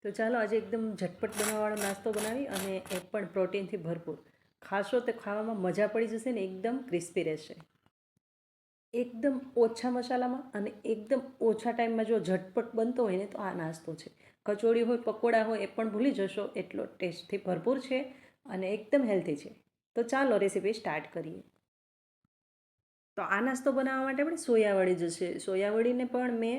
તો ચાલો આજે એકદમ ઝટપટ બનાવવાળો નાસ્તો બનાવી અને એ પણ પ્રોટીનથી ભરપૂર. ખાશો તો ખાવામાં મજા પડી જશે ને એકદમ ક્રિસ્પી રહેશે. એકદમ ઓછા મસાલામાં અને એકદમ ઓછા ટાઈમમાં જો ઝટપટ બનતો હોય ને તો આ નાસ્તો છે. કચોળી હોય, પકોડા હોય એ પણ ભૂલી જશો એટલો ટેસ્ટથી ભરપૂર છે અને એકદમ હેલ્ધી છે. તો ચાલો રેસીપી સ્ટાર્ટ કરીએ. તો આ નાસ્તો બનાવવા માટે આપણે સોયાવડી જશે. સોયાવડીને પણ મેં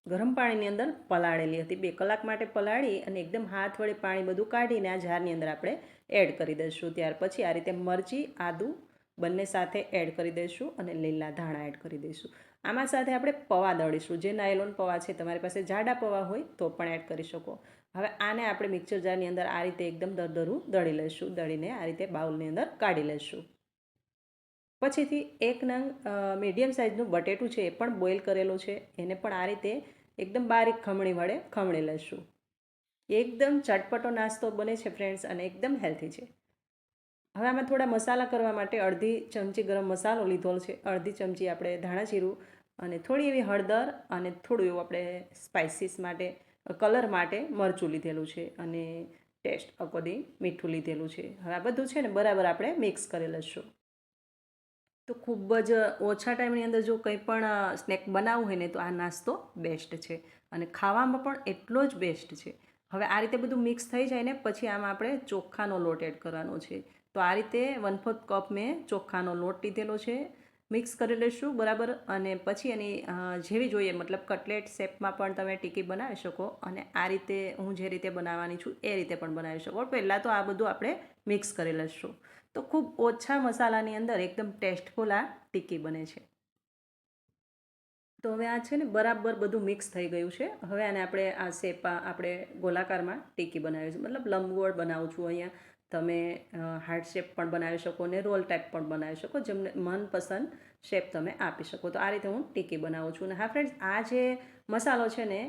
ગરમ પાણીની અંદર પલાળેલી હતી. 2 કલાક માટે પલાળી અને એકદમ હાથ વડે પાણી બધું કાઢીને આ જારની અંદર આપણે એડ કરી દઈશું. ત્યાર પછી આ રીતે મરચી, આદું બંને સાથે એડ કરી દઈશું અને લીલા ધાણા એડ કરી દઈશું. આમાં સાથે આપણે પૌવા દળીશું. જે નાયલોન પૌવા છે, તમારી પાસે જાડા પૌવા હોય તો પણ એડ કરી શકો. હવે આને આપણે મિક્સર જારની અંદર આ રીતે એકદમ દરદરું દળી લઈશું. દળીને આ રીતે બાઉલની અંદર કાઢી લઈશું. પછીથી એક નંગ મીડિયમ સાઇઝનું બટેટું છે એ પણ બોઇલ કરેલું છે. એને પણ આ રીતે એકદમ બારીક ખમણી વડે ખમણી લઈશું. એકદમ ચટપટો નાસ્તો બને છે ફ્રેન્ડ્સ અને એકદમ હેલ્ધી છે. હવે આમાં થોડા મસાલા કરવા માટે અડધી ચમચી ગરમ મસાલો લીધો છે, અડધી ચમચી આપણે ધાણા જીરું અને થોડી એવી હળદર અને થોડું એવું આપણે સ્પાઇસીસ માટે કલર માટે મરચું લીધેલું છે અને ટેસ્ટ અકોર્ડિંગ મીઠું લીધેલું છે. હવે આ બધું છે ને બરાબર આપણે મિક્સ કરી લઈશું. તો ખૂબ જ ઓછા ટાઈમની અંદર જો કંઈ પણ સ્નેક બનાવવું હોય ને તો આ નાસ્તો બેસ્ટ છે અને ખાવામાં પણ એટલો જ બેસ્ટ છે. હવે આ રીતે બધું મિક્સ થઈ જાય ને પછી આમાં આપણે ચોખાનો લોટ એડ કરવાનો છે. તો આ રીતે 1/4 કપ મેં ચોખાનો લોટ લીધેલો છે. મિક્સ કરી લઈશું બરાબર અને પછી એની જેવી જોઈએ મતલબ કટલેટ શેપમાં પણ તમે ટીકી બનાવી શકો અને આ રીતે હું જે રીતે બનાવવાની છું એ રીતે પણ બનાવી શકો. પહેલાં તો આ બધું આપણે મિક્સ કરી લઈશું. તો ખૂબ ઓછા મસાલાની અંદર એકદમ ટેસ્ટફુલ આ ટીકી બને છે. તો હવે આ છે ને બરાબર બધું મિક્સ થઈ ગયું છે. હવે આને આપણે આ શેપ આપણે ગોલાકારમાં ટીકી બનાવીશું, મતલબ લંબગોળ બનાવું છું અહીંયા. તમે હાર્ટ શેપ પણ બનાવી શકો ને રોલ ટાઈપ પણ બનાવી શકો, જેમને મનપસંદ શેપ તમે આપી શકો. તો આ રીતે હું ટીકી બનાવું છું. અને હા ફ્રેન્ડ્સ, આ જે મસાલો છે ને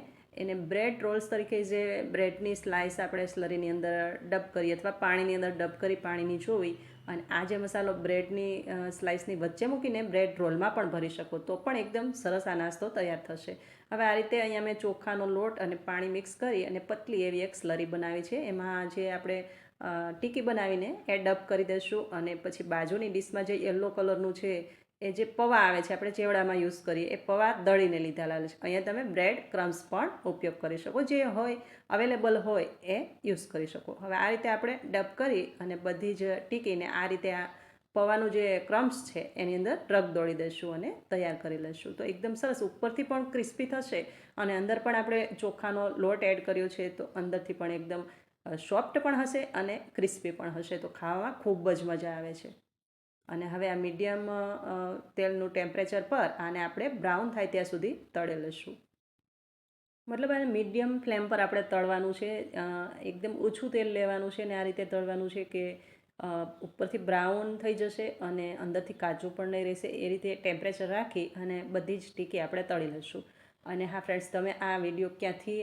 એને બ્રેડ રોલ્સ તરીકે, જે બ્રેડની સ્લાઇસ આપણે સ્લરીની અંદર ડબ કરીએ અથવા પાણીની અંદર ડબ કરી પાણીની જોવી અને આ જે મસાલો બ્રેડની સ્લાઇસની વચ્ચે મૂકીને બ્રેડ રોલમાં પણ ભરી શકો તો પણ એકદમ સરસ આ નાસ્તો તૈયાર થશે. હવે આ રીતે અહીંયા મેં ચોખાનો લોટ અને પાણી મિક્સ કરી અને પતલી એવી એક સ્લરી બનાવી છે. એમાં જે આપણે ટીકી બનાવીને એ ડબ કરી દઈશું અને પછી બાજુની ડીશમાં જે યલો કલરનું છે એ જે પૌવા આવે છે આપણે ચેવડામાં યુઝ કરીએ એ પૌવા દળીને લીધેલા છે. અહીંયા તમે બ્રેડ ક્રમ્સ પણ ઉપયોગ કરી શકો, જે હોય અવેલેબલ હોય એ યુઝ કરી શકો. હવે આ રીતે આપણે ડબ કરી અને બધી જ ટીકીને આ રીતે આ પૌવાનું જે ક્રમ્સ છે એની અંદર રગ દોડી દઈશું અને તૈયાર કરી લઈશું. તો એકદમ સરસ ઉપરથી પણ ક્રિસ્પી થશે અને અંદર પણ આપણે ચોખાનો લોટ એડ કર્યો છે તો અંદરથી પણ એકદમ સોફ્ટ પણ હશે અને ક્રિસ્પી પણ હશે. તો ખાવામાં ખૂબ જ મજા આવે છે. અને હવે આ મીડિયમ તેલનું ટેમ્પરેચર પર આને આપણે બ્રાઉન થાય ત્યાં સુધી તળી લઈશું. મતલબ આને મીડિયમ ફ્લેમ પર આપણે તળવાનું છે. એકદમ ઓછું તેલ લેવાનું છે ને આ રીતે તળવાનું છે કે ઉપરથી બ્રાઉન થઈ જશે અને અંદરથી કાચું પણ નહીં રહેશે. એ રીતે ટેમ્પરેચર રાખી અને બધી જ ટીકી આપણે તળી લઈશું. અને હા ફ્રેન્ડ્સ, તમે આ વિડીયો ક્યાંથી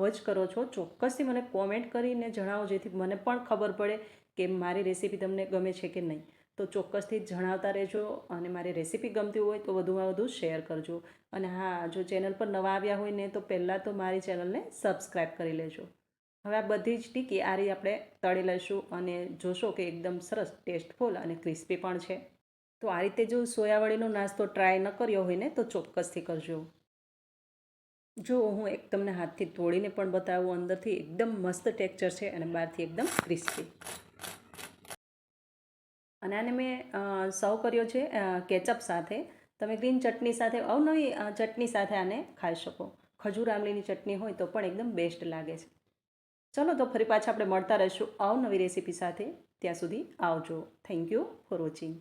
વોચ કરો છો ચોક્કસથી મને કોમેન્ટ કરીને જણાવો, જેથી મને પણ ખબર પડે કે મારી રેસીપી તમને ગમે છે કે નહીં. તો ચોક્કસથી જણાવતા રહેજો અને મારી રેસીપી ગમતી હોય તો વધુમાં વધુ શેર કરજો. અને હા, જો ચેનલ પર નવા આવ્યા હોય ને તો પહેલાં તો મારી ચેનલને સબસ્ક્રાઈબ કરી લેજો. હવે આ બધી જ ટીકી આ રીતે આપણે તળી લઈશું અને જોશો કે એકદમ સરસ ટેસ્ટફુલ અને ક્રિસ્પી પણ છે. તો આ રીતે જો સોયાવડીનો નાસ્તો ટ્રાય ન કર્યો હોય ને તો ચોક્કસથી કરજો. જો હું એક તમને હાથથી તોડીને પણ બતાવું, અંદરથી એકદમ મસ્ત ટેક્સચર છે અને બહારથી એકદમ ક્રિસ્પી. અને આને મેં સર્વ કર્યો છે કેચઅપ સાથે. તમે ગ્રીન ચટણી સાથે, અવનવી ચટણી સાથે આને ખાઈ શકો. ખજૂર આમલીની ચટણી હોય તો પણ એકદમ બેસ્ટ લાગે છે. ચલો તો ફરી પાછા આપણે મળતા રહીશું અવનવી રેસીપી સાથે. ત્યાં સુધી આવજો. Thank you for watching.